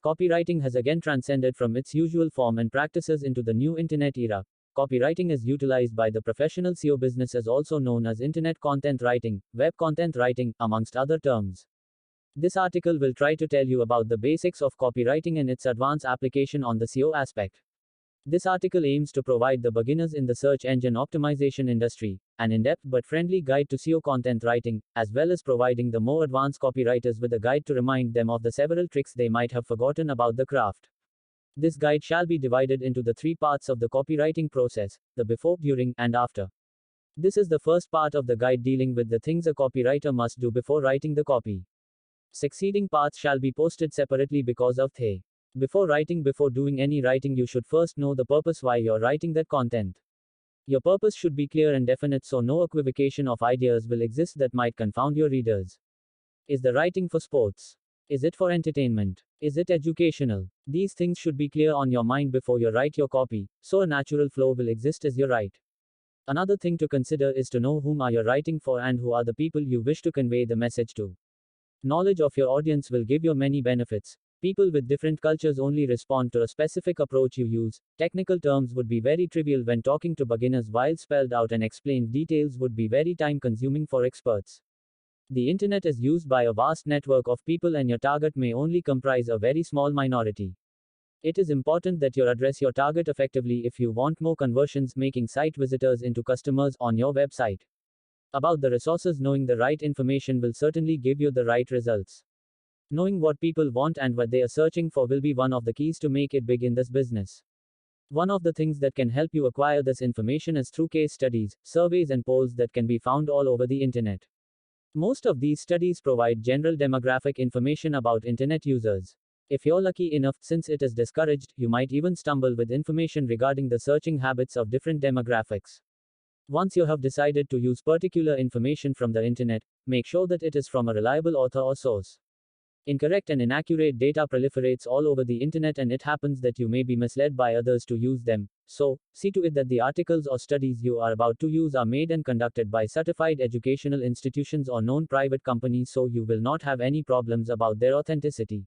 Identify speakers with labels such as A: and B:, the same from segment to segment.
A: Copywriting has again transcended from its usual form and practices into the new internet era. Copywriting is utilized by the professional SEO businesses, also known as internet content writing, web content writing, amongst other terms. This article will try to tell you about the basics of copywriting and its advanced application on the SEO aspect. This article aims to provide the beginners in the search engine optimization industry an in-depth but friendly guide to SEO content writing, as well as providing the more advanced copywriters with a guide to remind them of the several tricks they might have forgotten about the craft. This guide shall be divided into the 3 parts of the copywriting process: the before, during, and after. This is the first part of the guide dealing with the things a copywriter must do before writing the copy. Succeeding parts shall be posted separately because of the before doing any writing, you should first know the purpose why you're writing that content. Your purpose should be clear and definite so no equivocation of ideas will exist that might confound your readers. Is the writing for sports? Is it for entertainment? Is it educational? These things should be clear on your mind before you write your copy, so a natural flow will exist as you write. Another thing to consider is to know whom are you writing for and who are the people you wish to convey the message to. Knowledge of your audience will give you many benefits. People with different cultures only respond to a specific approach you use. Technical terms would be very trivial when talking to beginners, while spelled out and explained details would be very time consuming for experts. The internet is used by a vast network of people and your target may only comprise a very small minority. It is important that you address your target effectively if you want more conversions, making site visitors into customers on your website. About the resources, knowing the right information will certainly give you the right results. Knowing what people want and what they are searching for will be one of the keys to make it big in this business. One of the things that can help you acquire this information is through case studies, surveys, and polls that can be found all over the internet. Most of these studies provide general demographic information about internet users. If you're lucky enough, since it is discouraged, you might even stumble with information regarding the searching habits of different demographics. Once you have decided to use particular information from the internet, make sure that it is from a reliable author or source. Incorrect and inaccurate data proliferates all over the internet and it happens that you may be misled by others to use them. So, see to it that the articles or studies you are about to use are made and conducted by certified educational institutions or known private companies so you will not have any problems about their authenticity.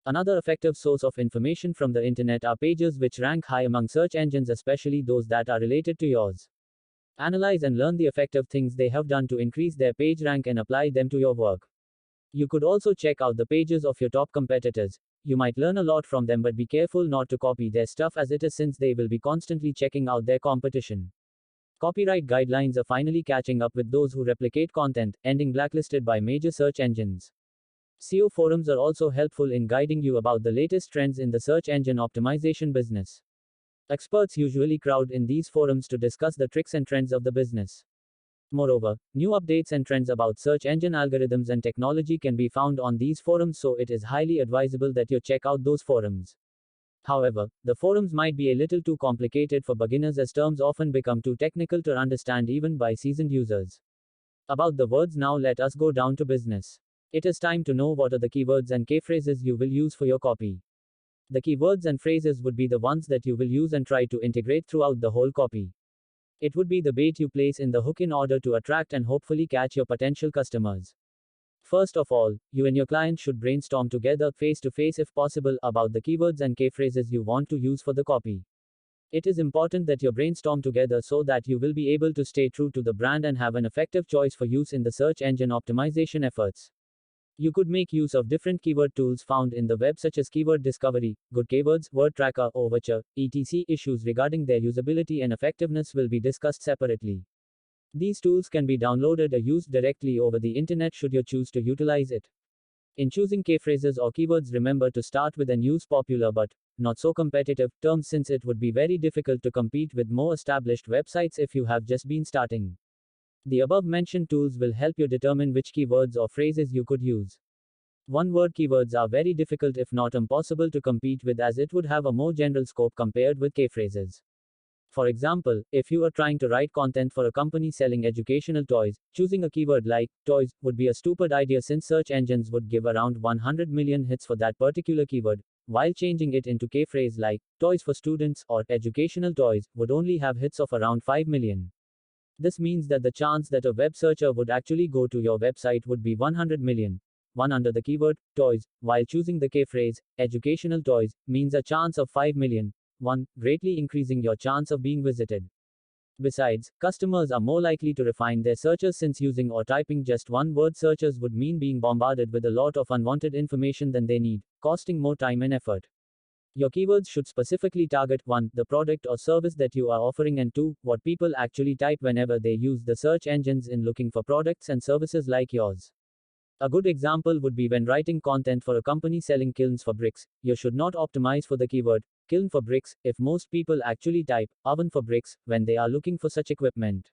A: Another effective source of information from the internet are pages which rank high among search engines, especially those that are related to yours. Analyze and learn the effective things they have done to increase their page rank and apply them to your work. You could also check out the pages of your top competitors. You might learn a lot from them, but be careful not to copy their stuff as it is, since they will be constantly checking out their competition. Copyright guidelines are finally catching up with those who replicate content, ending blacklisted by major search engines. SEO forums are also helpful in guiding you about the latest trends in the search engine optimization business. Experts usually crowd in these forums to discuss the tricks and trends of the business. Moreover, new updates and trends about search engine algorithms and technology can be found on these forums, so it is highly advisable that you check out those forums. However, the forums might be a little too complicated for beginners as terms often become too technical to understand even by seasoned users. About the words, now let us go down to business. It is time to know what are the keywords and phrases you will use for your copy. The keywords and phrases would be the ones that you will use and try to integrate throughout the whole copy. It would be the bait you place in the hook in order to attract and hopefully catch your potential customers. First of all, you and your client should brainstorm together, face to face if possible, about the keywords and phrases you want to use for the copy. It is important that you brainstorm together so that you will be able to stay true to the brand and have an effective choice for use in the search engine optimization efforts. You could make use of different keyword tools found in the web such as keyword discovery, good keywords, word tracker, overture, etc. Issues regarding their usability and effectiveness will be discussed separately. These tools can be downloaded or used directly over the internet should you choose to utilize it. In choosing phrases or keywords, remember to start with and use popular but not so competitive terms, since it would be very difficult to compete with more established websites if you have just been starting. The above-mentioned tools will help you determine which keywords or phrases you could use. One-word keywords are very difficult if not impossible to compete with, as it would have a more general scope compared with phrases. For example, if you are trying to write content for a company selling educational toys, choosing a keyword like toys would be a stupid idea, since search engines would give around 100 million hits for that particular keyword, while changing it into phrase like toys for students or educational toys would only have hits of around 5 million. This means that the chance that a web searcher would actually go to your website would be 100 million. 1 under the keyword toys, while choosing the phrase educational toys means a chance of 5 million, 1, greatly increasing your chance of being visited. Besides, customers are more likely to refine their searches since using or typing just one word searches would mean being bombarded with a lot of unwanted information than they need, costing more time and effort. Your keywords should specifically target 1, the product or service that you are offering, and 2, what people actually type whenever they use the search engines in looking for products and services like yours. A good example would be when writing content for a company selling kilns for bricks. You should not optimize for the keyword kiln for bricks if most people actually type oven for bricks when they are looking for such equipment.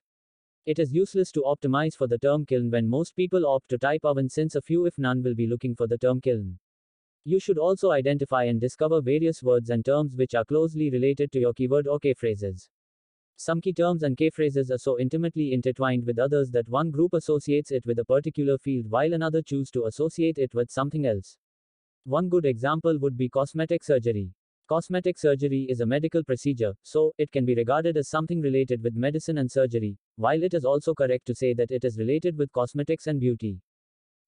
A: It is useless to optimize for the term kiln when most people opt to type oven since a few if none will be looking for the term kiln. You should also identify and discover various words and terms which are closely related to your keyword or phrases. Some key terms and phrases are so intimately intertwined with others that one group associates it with a particular field while another choose to associate it with something else. One good example would be cosmetic surgery. Cosmetic surgery is a medical procedure, so it can be regarded as something related with medicine and surgery, while it is also correct to say that it is related with cosmetics and beauty.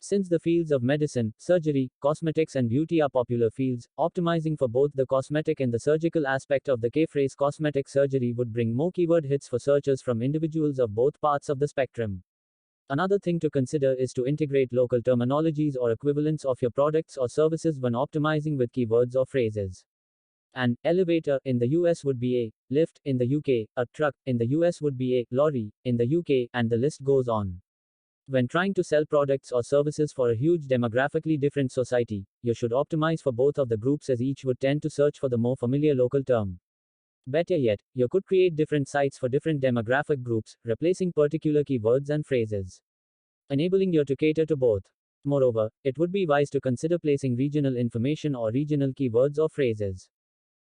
A: Since the fields of medicine, surgery, cosmetics and beauty are popular fields, optimizing for both the cosmetic and the surgical aspect of the phrase cosmetic surgery would bring more keyword hits for searchers from individuals of both parts of the spectrum. Another thing to consider is to integrate local terminologies or equivalents of your products or services when optimizing with keywords or phrases. An elevator in the US would be a lift in the UK, a truck in the US would be a lorry in the UK, and the list goes on. When trying to sell products or services for a huge demographically different society, you should optimize for both of the groups as each would tend to search for the more familiar local term. Better yet, you could create different sites for different demographic groups, replacing particular keywords and phrases, enabling you to cater to both. Moreover, it would be wise to consider placing regional information or regional keywords or phrases.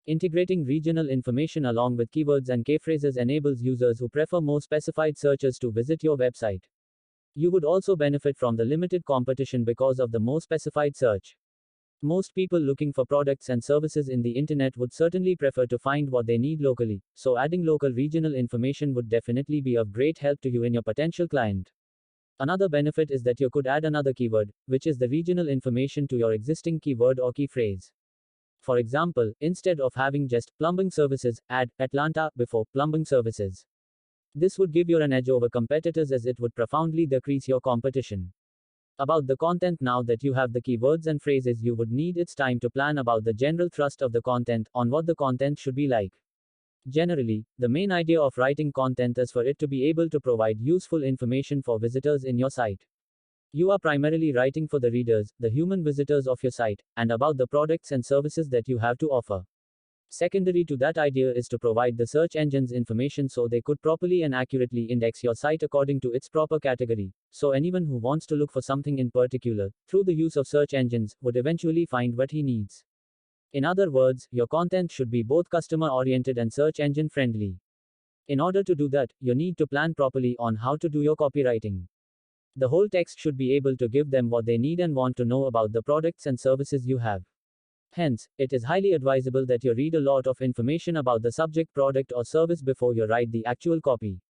A: Integrating regional information along with keywords and phrases enables users who prefer more specified searches to visit your website. You would also benefit from the limited competition because of the more specified search. Most people looking for products and services in the internet would certainly prefer to find what they need locally, so adding local regional information would definitely be of great help to you and your potential client. Another benefit is that you could add another keyword, which is the regional information to your existing keyword or key phrase. For example, instead of having just plumbing services, add Atlanta before plumbing services. This would give you an edge over competitors as it would profoundly decrease your competition. About the content. Now that you have the keywords and phrases you would need, it's time to plan about the general thrust of the content, on what the content should be like. Generally, the main idea of writing content is for it to be able to provide useful information for visitors in your site. You are primarily writing for the readers, the human visitors of your site, and about the products and services that you have to offer. Secondary to that idea is to provide the search engines information so they could properly and accurately index your site according to its proper category, so anyone who wants to look for something in particular, through the use of search engines, would eventually find what he needs. In other words, your content should be both customer-oriented and search engine friendly. In order to do that, you need to plan properly on how to do your copywriting. The whole text should be able to give them what they need and want to know about the products and services you have. Hence, it is highly advisable that you read a lot of information about the subject product or service before you write the actual copy.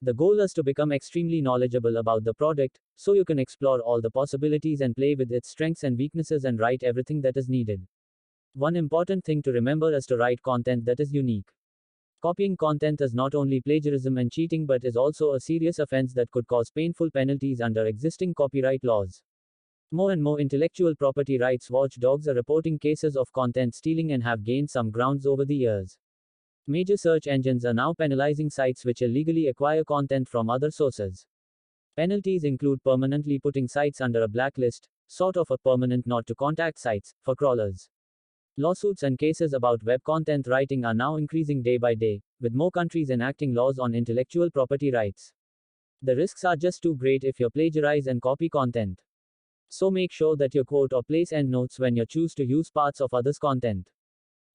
A: The goal is to become extremely knowledgeable about the product, so you can explore all the possibilities and play with its strengths and weaknesses and write everything that is needed. One important thing to remember is to write content that is unique. Copying content is not only plagiarism and cheating but is also a serious offense that could cause painful penalties under existing copyright laws. More and more intellectual property rights watchdogs are reporting cases of content stealing and have gained some grounds over the years. Major search engines are now penalizing sites which illegally acquire content from other sources. Penalties include permanently putting sites under a blacklist, sort of a permanent not to contact sites, for crawlers. Lawsuits and cases about web content writing are now increasing day by day, with more countries enacting laws on intellectual property rights. The risks are just too great if you plagiarize and copy content. So make sure that you quote or place endnotes when you choose to use parts of others' content.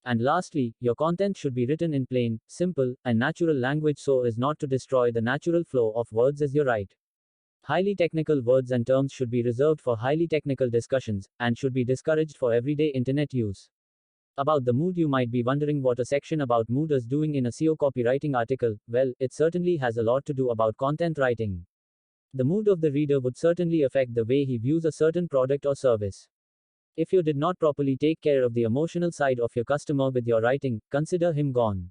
A: And lastly, your content should be written in plain, simple, and natural language so as not to destroy the natural flow of words as you write. Highly technical words and terms should be reserved for highly technical discussions, and should be discouraged for everyday internet use. About the mood. You might be wondering what a section about mood is doing in a SEO copywriting article. Well, it certainly has a lot to do about content writing. The mood of the reader would certainly affect the way he views a certain product or service. If you did not properly take care of the emotional side of your customer with your writing, consider him gone.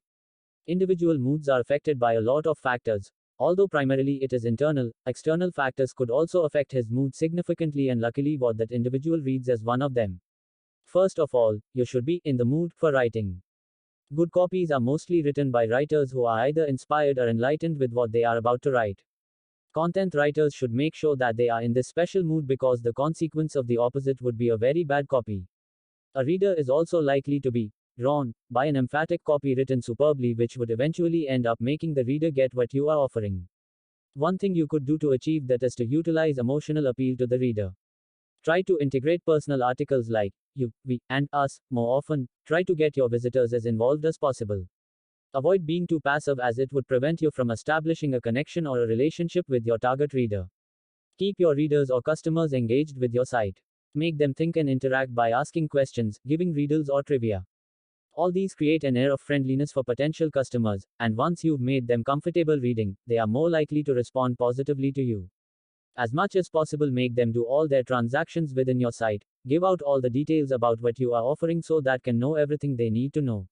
A: Individual moods are affected by a lot of factors. Although primarily it is internal, external factors could also affect his mood significantly, and luckily what that individual reads as one of them. First of all, you should be in the mood for writing. Good copies are mostly written by writers who are either inspired or enlightened with what they are about to write. Content writers should make sure that they are in this special mood, because the consequence of the opposite would be a very bad copy. A reader is also likely to be drawn by an emphatic copy written superbly, which would eventually end up making the reader get what you are offering. One thing you could do to achieve that is to utilize emotional appeal to the reader. Try to integrate personal articles like you, we, and us more often. Try to get your visitors as involved as possible. Avoid being too passive, as it would prevent you from establishing a connection or a relationship with your target reader. Keep your readers or customers engaged with your site. Make them think and interact by asking questions, giving riddles or trivia. All these create an air of friendliness for potential customers, and once you've made them comfortable reading, they are more likely to respond positively to you. As much as possible, make them do all their transactions within your site. Give out all the details about what you are offering so that can know everything they need to know.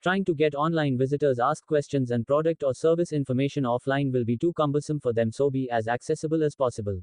A: Trying to get online visitors ask questions and product or service information offline will be too cumbersome for them, so be as accessible as possible.